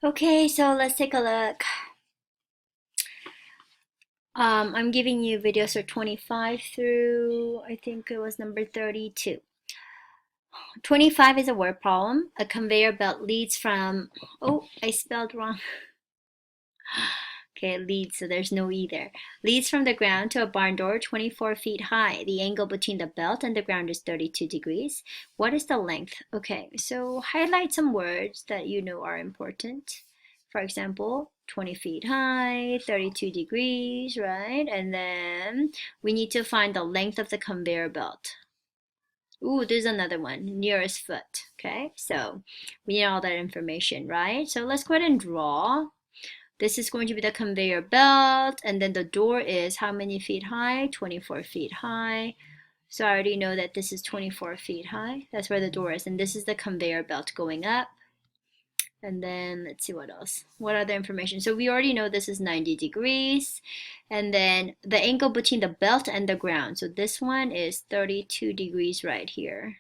Okay, so let's take a look. I'm giving you videos for 25 through, I think it was number 32. 25 is a word problem. A conveyor belt leads from, oh, I spelled wrong. Okay, leads, so there's no E there. Leads from the ground to a barn door 24 feet high. The angle between the belt and the ground is 32 degrees. What is the length? Okay, so highlight some words that you know are important. For example, 20 feet high, 32 degrees, right? And then we need to find the length of the conveyor belt. Ooh, there's another one, nearest foot. Okay, so we need all that information, right? So let's go ahead and draw. This is going to be the conveyor belt, and then the door is how many feet high? 24 feet high. So I already know that this is 24 feet high. That's where the door is, and this is the conveyor belt going up. And then let's see what else. What other information? So we already know this is 90 degrees. And then the angle between the belt and the ground. So this one is 32 degrees right here.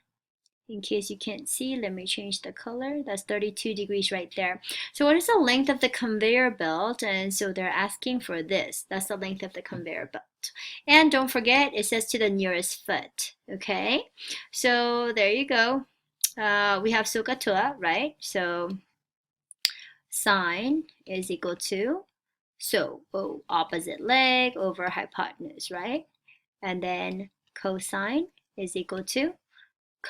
In case you can't see, let me change the color. That's 32 degrees right there. So what is the length of the conveyor belt? And so they're asking for this. That's the length of the conveyor belt. And don't forget, it says to the nearest foot. Okay, so there you go. We have SOH CAH TOA, right? So sine is equal to, opposite leg over hypotenuse, right? And then cosine is equal to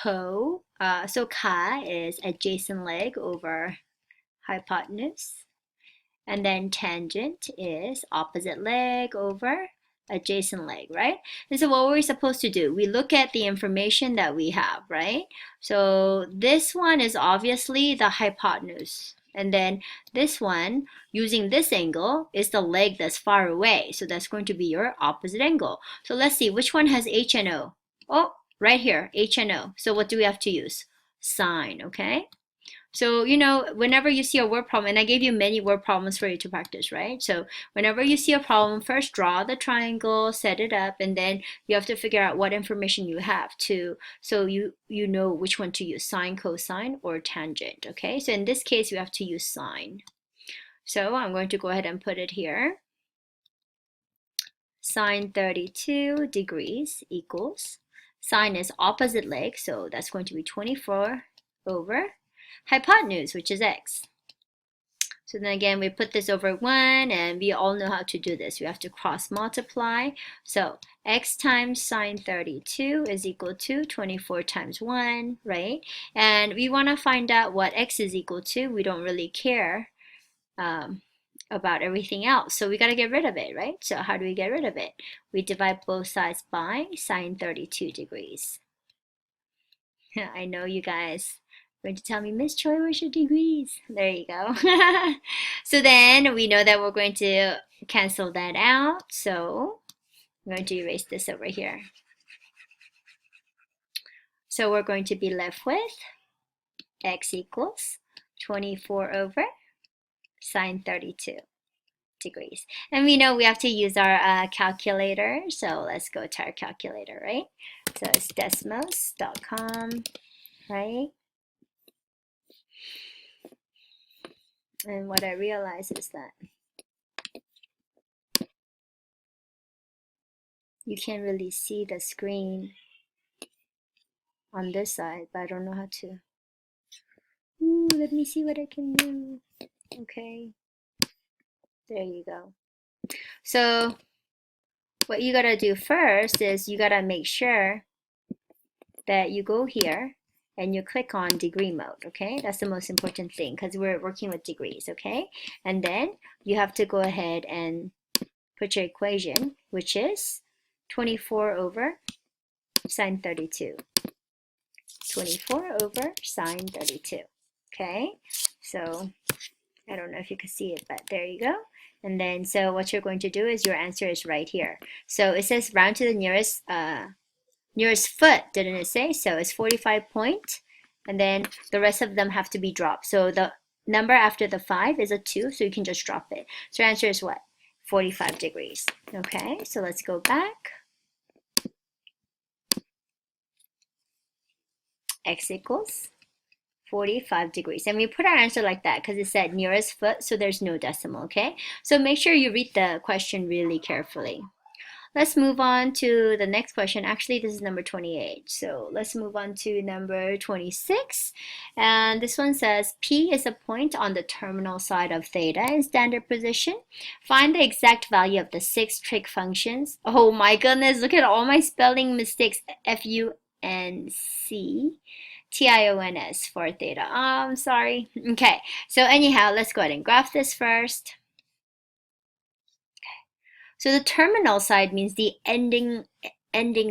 so chi is adjacent leg over hypotenuse. And then tangent is opposite leg over adjacent leg, right? And so what we're supposed to do, we look at the information that we have, right? So this one is obviously the hypotenuse. And then this one, using this angle, is the leg that's far away. So that's going to be your opposite angle. So let's see, which one has H and O? Oh, right here, H and O. So what do we have to use? Sine, okay? So, you know, whenever you see a word problem, and I gave you many word problems for you to practice, right? So whenever you see a problem, first draw the triangle, set it up, and then you have to figure out what information you have to, so you know which one to use, sine, cosine, or tangent, okay? So in this case, you have to use sine. So I'm going to go ahead and put it here. Sine 32 degrees equals, sine is opposite leg, so that's going to be 24 over hypotenuse, which is x. So then again, we put this over 1, and we all know how to do this. We have to cross multiply. So x times sine 32 is equal to 24 times 1, right? And we want to find out what x is equal to. We don't really care about everything else. So we got to get rid of it, right? So how do we get rid of it? We divide both sides by sine 32 degrees. I know you guys are going to tell me, Miss Choi, where's your degrees? There you go. So then we know that we're going to cancel that out. So I'm going to erase this over here. So we're going to be left with x equals 24 over sine 32 degrees. And we know we have to use our calculator. So let's go to our calculator, right? So it's desmos.com, right? And what I realize is that you can't really see the screen on this side, but I don't know how to. Ooh, let me see what I can do. Okay, there you go. So what you gotta do first is you gotta make sure that you go here and you click on degree mode, okay? That's the most important thing because we're working with degrees, okay? And then you have to go ahead and put your equation, which is 24 over sine 32. 24 over sine 32, okay? So I don't know if you can see it, but there you go. And then so what you're going to do is your answer is right here. So it says round to the nearest foot, didn't it say? So it's 45 point, and then the rest of them have to be dropped. So the number after the 5 is a 2, so you can just drop it. So your answer is what? 45 degrees. Okay, so let's go back. X equals 45 degrees. And we put our answer like that because it said nearest foot, so there's no decimal, okay? So make sure you read the question really carefully. Let's move on to the next question. Actually, this is number 28. So let's move on to number 26. And this one says, P is a point on the terminal side of theta in standard position. Find the exact value of the 6 trig functions. Oh my goodness, look at all my spelling mistakes. F-U-N-C-T-I-O-N-S for theta. I'm sorry. Okay, so anyhow, let's go ahead and graph this first. So the terminal side means the ending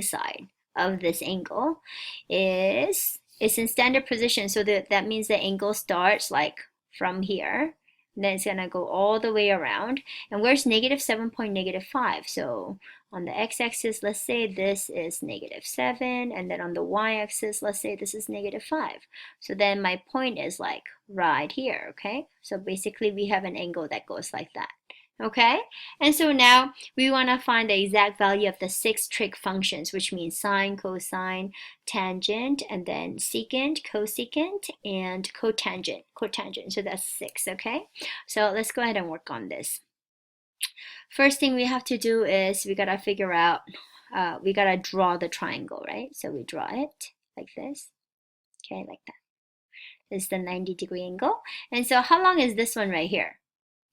side of this angle is in standard position. So that means the angle starts like from here. And then it's gonna go all the way around. And where's negative 7 point negative 5? So on the x-axis, let's say this is negative 7, and then on the y-axis, let's say this is negative 5. So then my point is like right here, okay? So basically we have an angle that goes like that. Okay, and so now we want to find the exact value of the 6 trig functions, which means sine, cosine, tangent, and then secant, cosecant, and cotangent. So that's 6, okay? So let's go ahead and work on this. First thing we have to do is we got to figure out, we got to draw the triangle, right? So we draw it like this, okay, like that. This is the 90-degree angle. And so how long is this one right here?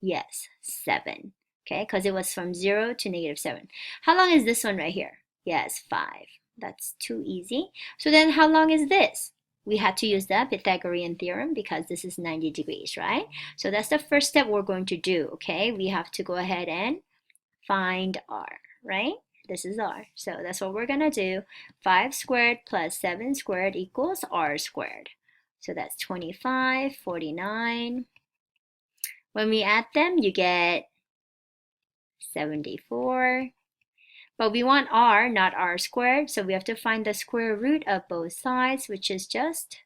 Yes, 7, okay, because it was from 0 to negative 7. How long is this one right here? Yes, 5. That's too easy. So then how long is this? We had to use the Pythagorean theorem because this is 90 degrees, right? So that's the first step we're going to do, okay? We have to go ahead and find r, right? This is r. So that's what we're going to do. 5 squared plus 7 squared equals r squared. So that's 25, 49. When we add them, you get 74. But we want r, not r squared, so we have to find the square root of both sides, which is just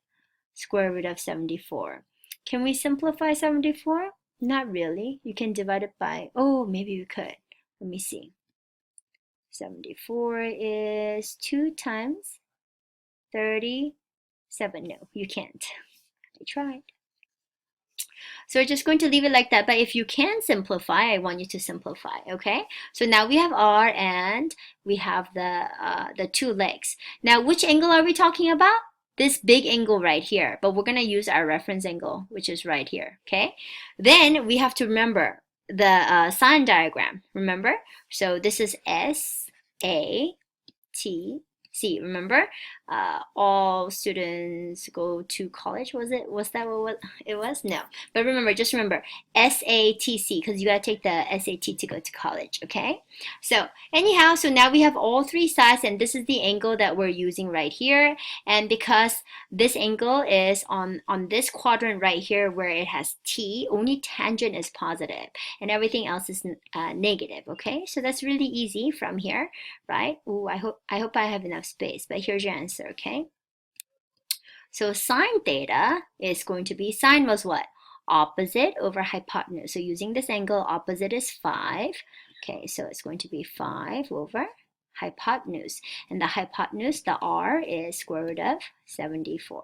square root of 74. Can we simplify 74? Not really. You can divide it by, oh, maybe we could. Let me see. 74 is 2 times 37. No, you can't. I tried. So we're just going to leave it like that. But if you can simplify, I want you to simplify, okay? So now we have r and we have the 2 legs. Now, which angle are we talking about? This big angle right here. But we're going to use our reference angle, which is right here, okay? Then we have to remember the sign diagram, remember? So this is SAT. See, remember, all students go to college. Was that what it was? No, but remember, just remember SATC, because you gotta take the SAT to go to college. Okay, so anyhow, so now we have all 3 sides, and this is the angle that we're using right here. And because this angle is on this quadrant right here where it has T, only tangent is positive and everything else is negative. Okay, so that's really easy from here, right? Ooh, I hope I have enough space, but here's your answer, okay? So sine theta is going to be, sine was what? Opposite over hypotenuse. So using this angle, opposite is 5. Okay, so it's going to be 5 over hypotenuse. And the hypotenuse, the r, is square root of 74.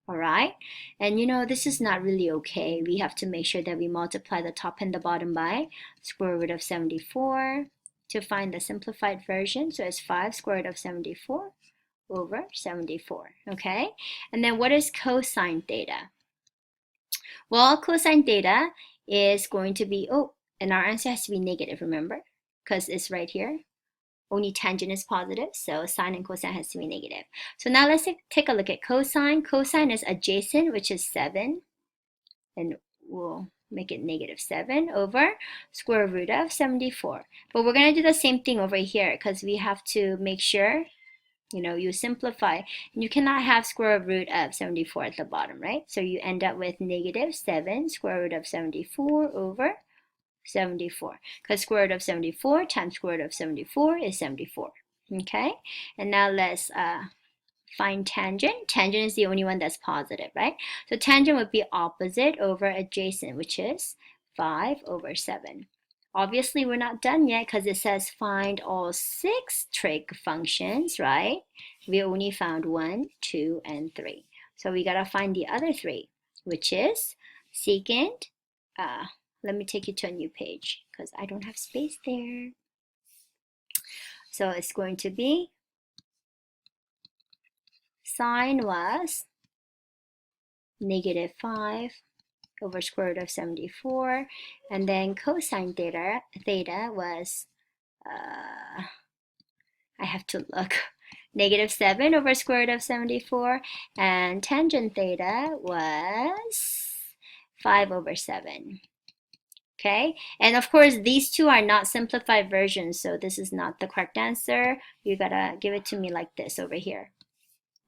All right, and you know, this is not really okay. We have to make sure that we multiply the top and the bottom by square root of 74 to find the simplified version. So it's 5 square root of 74 over 74, okay? And then what is cosine theta? Well, cosine theta is going to be, oh, and our answer has to be negative, remember? Because it's right here. Only tangent is positive, so sine and cosine has to be negative. So now let's take a look at cosine. Cosine is adjacent, which is 7. And we'll make it negative 7 over square root of 74. But we're going to do the same thing over here because we have to make sure, you know, you simplify. And you cannot have square root of 74 at the bottom, right? So you end up with negative 7 square root of 74 over 74. Because square root of 74 times square root of 74 is 74. Okay? And now let's find tangent. Tangent is the only one that's positive, right? So tangent would be opposite over adjacent, which is 5 over 7. Obviously, we're not done yet because it says find all 6 trig functions, right? We only found 1, 2, and 3. So we gotta find the other 3, which is secant. Let me take you to a new page because I don't have space there. So it's going to be sine was -5 over square root of 74, and then cosine theta was I have to look, -7 over square root of 74, and tangent theta was 5 over 7. Okay, and of course these two are not simplified versions, so this is not the correct answer. You gotta give it to me like this over here,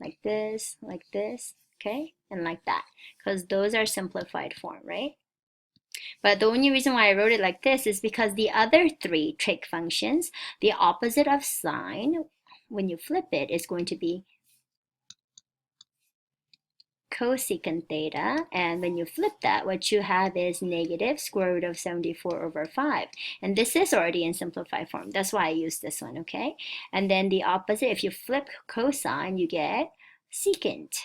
like this, okay, and like that, because those are simplified form, right? But the only reason why I wrote it like this is because the other 3 trig functions, the opposite of sine, when you flip it, is going to be cosecant theta, and when you flip that, what you have is negative square root of 74 over 5, and this is already in simplified form. That's why I use this one, okay? And then the opposite, if you flip cosine, you get secant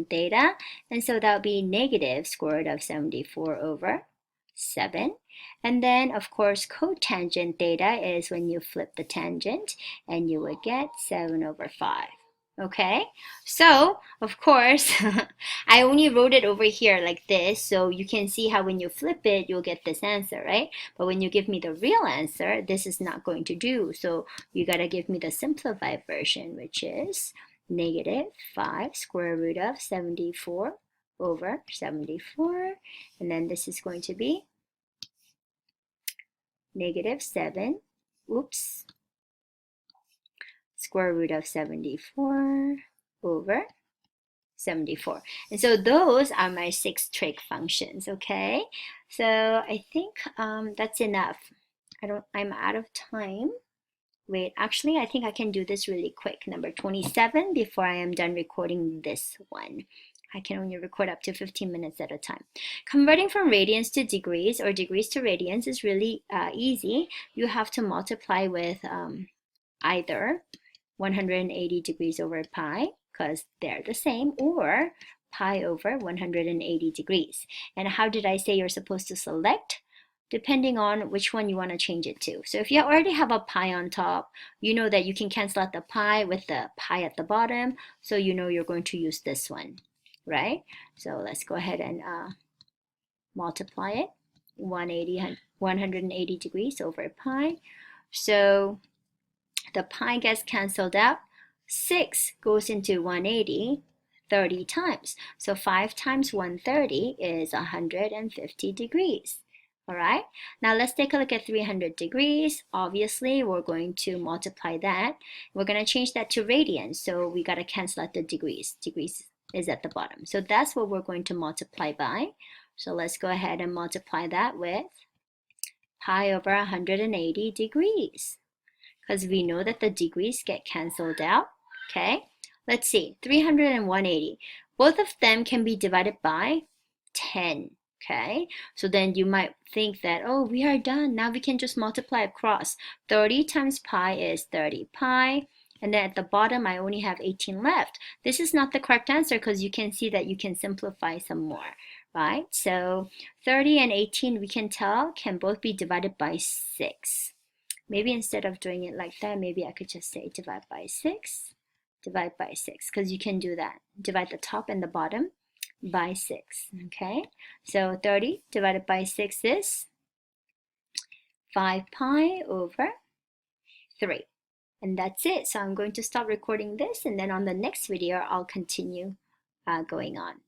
theta, and so that would be negative square root of 74 over 7. And then of course cotangent theta is when you flip the tangent, and you would get 7 over 5. Okay, so of course I only wrote it over here like this, so you can see how when you flip it you'll get this answer, right? But when you give me the real answer, this is not going to do, so you gotta give me the simplified version, which is -5 square root of 74 over 74, and then this is going to be -7, square root of 74 over 74. And so those are my 6 trig functions, okay? So I think that's enough. I'm out of time. Wait, actually, I think I can do this really quick. Number 27, before I am done recording this one. I can only record up to 15 minutes at a time. Converting from radians to degrees or degrees to radians is really easy. You have to multiply with either 180 degrees over pi, because they're the same, or pi over 180 degrees. And how did I say you're supposed to select? Depending on which one you want to change it to. So if you already have a pi on top, you know that you can cancel out the pi with the pi at the bottom, so you know you're going to use this one, right? So let's go ahead and multiply it. 180 degrees over pi. So the pi gets canceled out. 6 goes into 180 30 times. So 5 times 130 is 150 degrees. All right, now let's take a look at 300 degrees. Obviously, we're going to multiply that. We're going to change that to radians, so we got to cancel out the degrees. Degrees is at the bottom. So that's what we're going to multiply by. So let's go ahead and multiply that with pi over 180 degrees, because we know that the degrees get canceled out, okay? Let's see, 300 and 180. Both of them can be divided by 10. Okay, so then you might think that, oh, we are done. Now we can just multiply across. 30 times pi is 30 pi. And then at the bottom, I only have 18 left. This is not the correct answer because you can see that you can simplify some more, right? So 30 and 18, we can tell, can both be divided by 6. Maybe instead of doing it like that, maybe I could just say divide by 6, because you can do that. Divide the top and the bottom by 6, okay? So 30 divided by 6 is 5 pi over 3. And that's it. So I'm going to stop recording this, and then on the next video, I'll continue going on.